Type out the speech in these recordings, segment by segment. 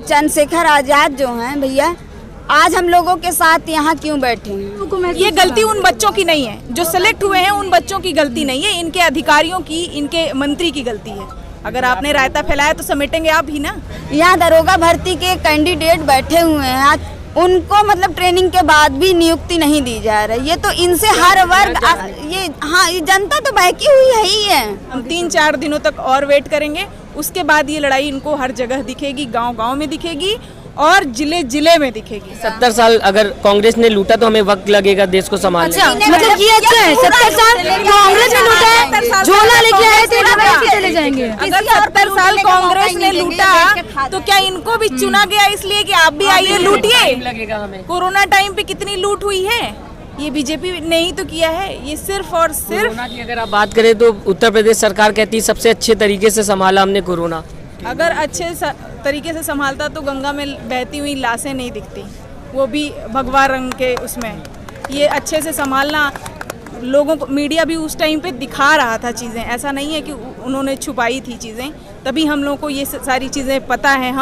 चंद्रशेखर आजाद जो हैं भैया, आज हम लोगों के साथ यहाँ क्यों बैठे हैं? ये गलती उन बच्चों की नहीं है जो सिलेक्ट हुए हैं, उन बच्चों की गलती नहीं है, इनके अधिकारियों की, इनके मंत्री की गलती है। अगर आपने रायता फैलाया तो समेटेंगे आप ही ना। यहाँ दरोगा भर्ती के कैंडिडेट बैठे हुए हैं, आज उनको मतलब ट्रेनिंग के बाद भी नियुक्ति नहीं दी जा रही। ये तो इनसे हर वर्ग ये जनता तो बहकी हुई है ही है। हम 3-4 दिनों तक और वेट करेंगे, उसके बाद ये लड़ाई इनको हर जगह दिखेगी, गांव-गांव में दिखेगी और जिले में दिखेगी। 70 साल अगर कांग्रेस ने लूटा तो हमें वक्त लगेगा देश को संभालने। अच्छा, मतलब ये अच्छा है, 70 साल कांग्रेस ने लूटा है, झोला लेके आए थे, चले जाएंगे। अगर 70 साल कांग्रेस ने लूटा तो क्या इनको भी चुना गया इसलिए कि आप भी आइए लूटिए? लगेगा हमें। कोरोना टाइम पे कितनी लूट हुई है, ये बीजेपी ने ही तो किया है। ये सिर्फ और सिर्फ कोरोना की अगर आप बात करें तो उत्तर प्रदेश सरकार कहती है सबसे अच्छे तरीके से संभाला हमने कोरोना। अगर अच्छे तरीके से संभालता तो गंगा में बहती हुई लाशें नहीं दिखती, वो भी भगवा रंग के उसमें। ये अच्छे से संभालना, लोगों को मीडिया भी उस टाइम पे दिखा रहा था चीज़ें, ऐसा नहीं है कि उन्होंने छुपाई थी चीज़ें, तभी हम लोगों को ये सारी चीज़ें पता है।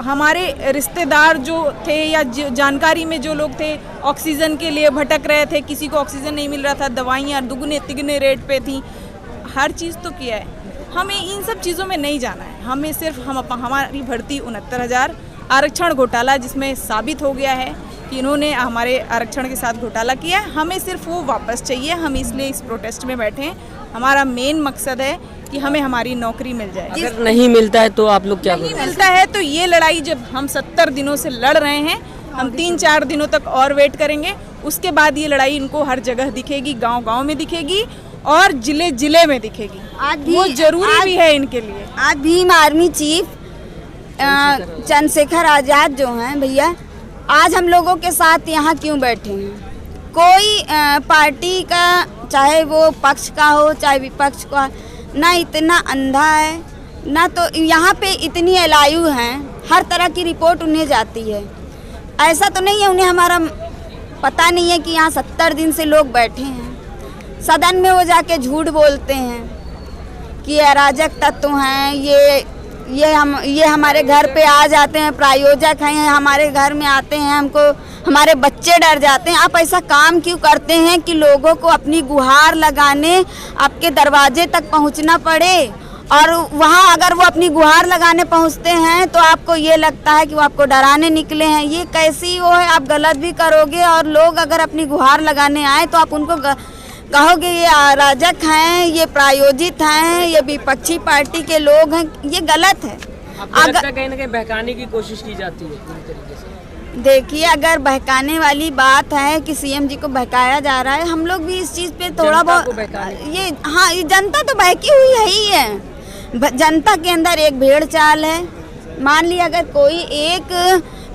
हमारे रिश्तेदार जो थे या जानकारी में जो लोग थे ऑक्सीजन के लिए भटक रहे थे, किसी को ऑक्सीजन नहीं मिल रहा था, दवाइयाँ दुगने तिगने रेट पे थी, हर चीज़ तो किया है। हमें इन सब चीज़ों में नहीं जाना है, हमें सिर्फ हमारी भर्ती 69,000 आरक्षण घोटाला जिसमें साबित हो गया है कि इन्होंने हमारे आरक्षण के साथ घोटाला किया है, हमें सिर्फ वो वापस चाहिए। हम इसलिए इस प्रोटेस्ट में बैठे हैं। हमारा मेन मकसद है कि हमें हमारी नौकरी मिल जाए। अगर नहीं मिलता है तो आप लोग क्या नहीं मिलता है तो ये लड़ाई जब हम 70 दिनों से लड़ रहे हैं, हम 3-4 दिनों तक और वेट करेंगे, उसके बाद ये लड़ाई इनको हर जगह दिखेगी, गांव-गांव में दिखेगी और जिले में दिखेगी। वो जरूरी भी है इनके लिए। आज भीम आर्मी चीफ चंद्रशेखर आजाद जो हैं भैया, आज हम लोगों के साथ यहाँ क्यों बैठे हैं? कोई पार्टी का, चाहे वो पक्ष का हो चाहे विपक्ष का, ना इतना अंधा है, ना तो यहाँ पे इतनी एलआईयू हैं, हर तरह की रिपोर्ट उन्हें जाती है। ऐसा तो नहीं है उन्हें हमारा पता नहीं है कि यहाँ 70 दिन से लोग बैठे हैं। सदन में वो जाके झूठ बोलते हैं कि अराजक तत्व हैं, ये हमारे घर पे आ जाते हैं, प्रायोजक हैं, हमारे घर में आते हैं, हमको हमारे बच्चे डर जाते हैं। आप ऐसा काम क्यों करते हैं कि लोगों को अपनी गुहार लगाने आपके दरवाजे तक पहुंचना पड़े, और वहाँ अगर वो अपनी गुहार लगाने पहुँचते हैं तो आपको ये लगता है कि वो आपको डराने निकले हैं। ये कैसी वो है, आप गलत भी करोगे और लोग अगर अपनी गुहार लगाने आए तो आप उनको कहोगे ये अराजक हैं, ये प्रायोजित हैं, ये विपक्षी पार्टी के लोग हैं। ये गलत है। अगर कहीं ना कहीं बहकाने की कोशिश की जाती है पूरी तरीके से। देखिए, अगर बहकाने वाली बात है कि सीएम जी को बहकाया जा रहा है, हम लोग भी इस चीज़ पे थोड़ा बहुत ये जनता तो बहकी हुई है ही है। जनता के अंदर एक भेड़ चाल है। मान लिया अगर कोई एक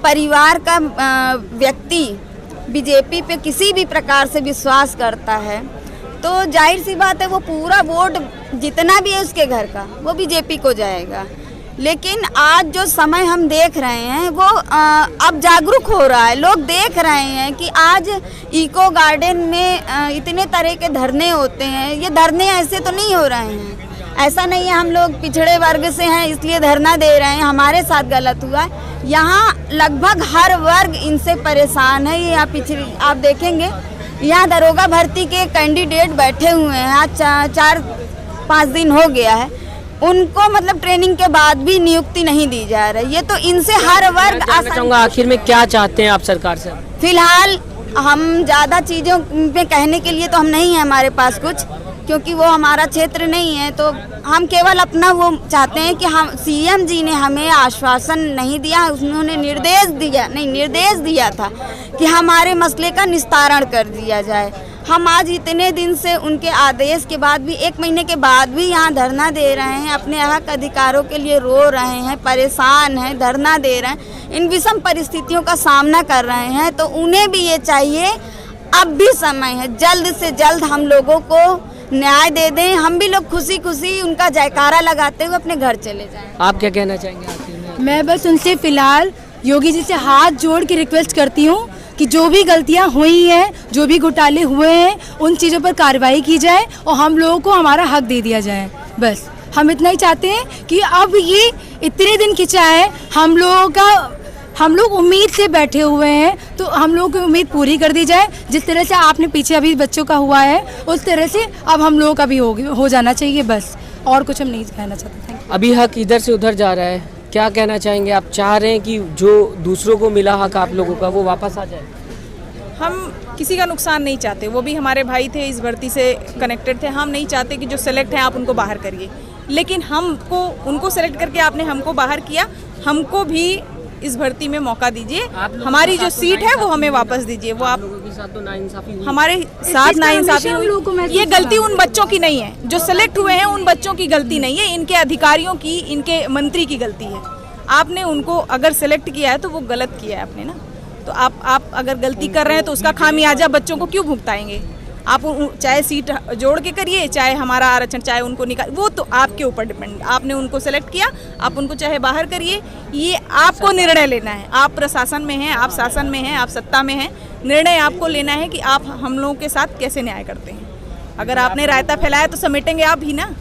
परिवार का व्यक्ति बीजेपी पे किसी भी प्रकार से विश्वास करता है तो जाहिर सी बात है वो पूरा वोट जितना भी है उसके घर का वो बीजेपी को जाएगा। लेकिन आज जो समय हम देख रहे हैं वो अब जागरूक हो रहा है। लोग देख रहे हैं कि आज इको गार्डन में इतने तरह के धरने होते हैं। ये धरने ऐसे तो नहीं हो रहे हैं, ऐसा नहीं है हम लोग पिछड़े वर्ग से हैं इसलिए धरना दे रहे हैं, हमारे साथ गलत हुआ है। यहाँ लगभग हर वर्ग इनसे परेशान है। ये आप देखेंगे यहाँ दरोगा भर्ती के कैंडिडेट बैठे हुए हैं, आज 4-5 दिन हो गया है, उनको मतलब ट्रेनिंग के बाद भी नियुक्ति नहीं दी जा रही। ये तो इनसे हर वर्ग आखिर में क्या चाहते हैं आप सरकार से? फिलहाल हम ज़्यादा चीज़ों में कहने के लिए तो हम नहीं है हमारे पास कुछ, क्योंकि वो हमारा क्षेत्र नहीं है। तो हम केवल अपना वो चाहते हैं कि हम सीएम जी ने हमें आश्वासन नहीं दिया, उन्होंने निर्देश दिया था कि हमारे मसले का निस्तारण कर दिया जाए। हम आज इतने दिन से उनके आदेश के बाद भी 1 महीने के बाद भी यहाँ धरना दे रहे हैं, अपने हक अधिकारों के लिए रो रहे हैं, परेशान हैं, धरना दे रहे हैं, इन विषम परिस्थितियों का सामना कर रहे हैं। तो उन्हें भी ये चाहिए, अब भी समय है, जल्द से जल्द हम लोगों को न्याय दे दें। हम भी लोग खुशी खुशी उनका जयकारा लगाते हुए अपने घर चले जाएं। आप क्या कहना चाहेंगे आखिर में? मैं बस उनसे फिलहाल योगी जी से हाथ जोड़ के रिक्वेस्ट करती हूँ कि जो भी गलतियाँ हुई हैं, जो भी घोटाले हुए हैं, उन चीज़ों पर कार्रवाई की जाए और हम लोगों को हमारा हक दे दिया जाए। बस हम इतना ही चाहते हैं कि अब ये इतने दिन खिंचा है, हम लोग उम्मीद से बैठे हुए हैं, तो हम लोगों की उम्मीद पूरी कर दी जाए। जिस तरह से आपने पीछे अभी बच्चों का हुआ है, उस तरह से अब हम लोगों का भी हो जाना चाहिए, बस और कुछ हम नहीं कहना चाहते। Thank you. अभी हक इधर से उधर जा रहा है, क्या कहना चाहेंगे आप? चाह रहे हैं कि जो दूसरों को मिला हक आप लोगों का वो वापस आ जाए? हम किसी का नुकसान नहीं चाहते, वो भी हमारे भाई थे, इस भर्ती से कनेक्टेड थे। हम नहीं चाहते कि जो सेलेक्ट हैं आप उनको बाहर करिए, लेकिन हमको उनको सेलेक्ट करके आपने हमको बाहर किया, हमको भी इस भर्ती में मौका दीजिए। हमारी जो सीट है वो हमें वापस दीजिए। वो आप लोगों के साथ तो नाइंसाफी हुई। हमारे साथ नाइंसाफी हुई। ये गलती उन बच्चों की नहीं है जो सेलेक्ट हुए हैं, उन बच्चों की गलती नहीं है, इनके अधिकारियों की, इनके मंत्री की गलती है। आपने उनको अगर सेलेक्ट किया है तो वो गलत किया है आपने ना। तो आप अगर गलती कर रहे हैं तो उसका खामियाजा बच्चों को क्यों भुगताएंगे? आप चाहे सीट जोड़ के करिए, चाहे हमारा आरक्षण, चाहे उनको निकाल, वो तो आपके ऊपर डिपेंड। आपने उनको सेलेक्ट किया, आप उनको चाहे बाहर करिए, ये आपको निर्णय लेना है। आप प्रशासन में हैं, आप शासन में हैं, आप सत्ता में हैं, निर्णय आपको लेना है कि आप हम लोगों के साथ कैसे न्याय करते हैं। अगर आपने रायता फैलाया तो समेटेंगे आप ही ना,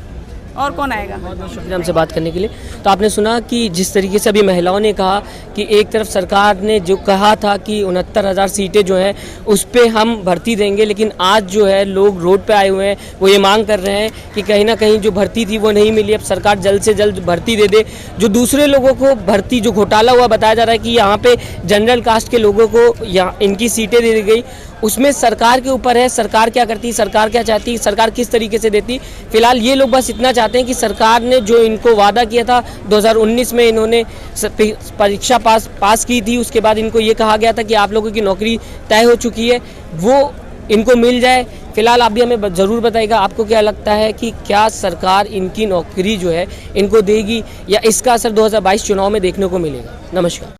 और कौन आएगा। बहुत बहुत शुक्रिया हमसे बात करने के लिए। तो आपने सुना कि जिस तरीके से अभी महिलाओं ने कहा कि एक तरफ सरकार ने जो कहा था कि 69,000 सीटें जो हैं उस पे हम भर्ती देंगे, लेकिन आज जो है लोग रोड पे आए हुए हैं, वो ये मांग कर रहे हैं कि कहीं ना कहीं जो भर्ती थी वो नहीं मिली, अब सरकार जल्द से जल्द भर्ती दे दे। जो दूसरे लोगों को भर्ती जो घोटाला हुआ बताया जा रहा है कि यहाँ पे जनरल कास्ट के लोगों को यहाँ इनकी सीटें दे दी गई, उसमें सरकार के ऊपर है, सरकार क्या करती, सरकार क्या चाहती, सरकार किस तरीके से देती। फिलहाल ये लोग बस इतना चाहते हैं कि सरकार ने जो इनको वादा किया था 2019 में, इन्होंने परीक्षा पास की थी, उसके बाद इनको ये कहा गया था कि आप लोगों की नौकरी तय हो चुकी है, वो इनको मिल जाए। फिलहाल आप भी हमें ज़रूर बताइएगा आपको क्या लगता है कि क्या सरकार इनकी नौकरी जो है इनको देगी, या इसका असर 2022 चुनाव में देखने को मिलेगा। नमस्कार।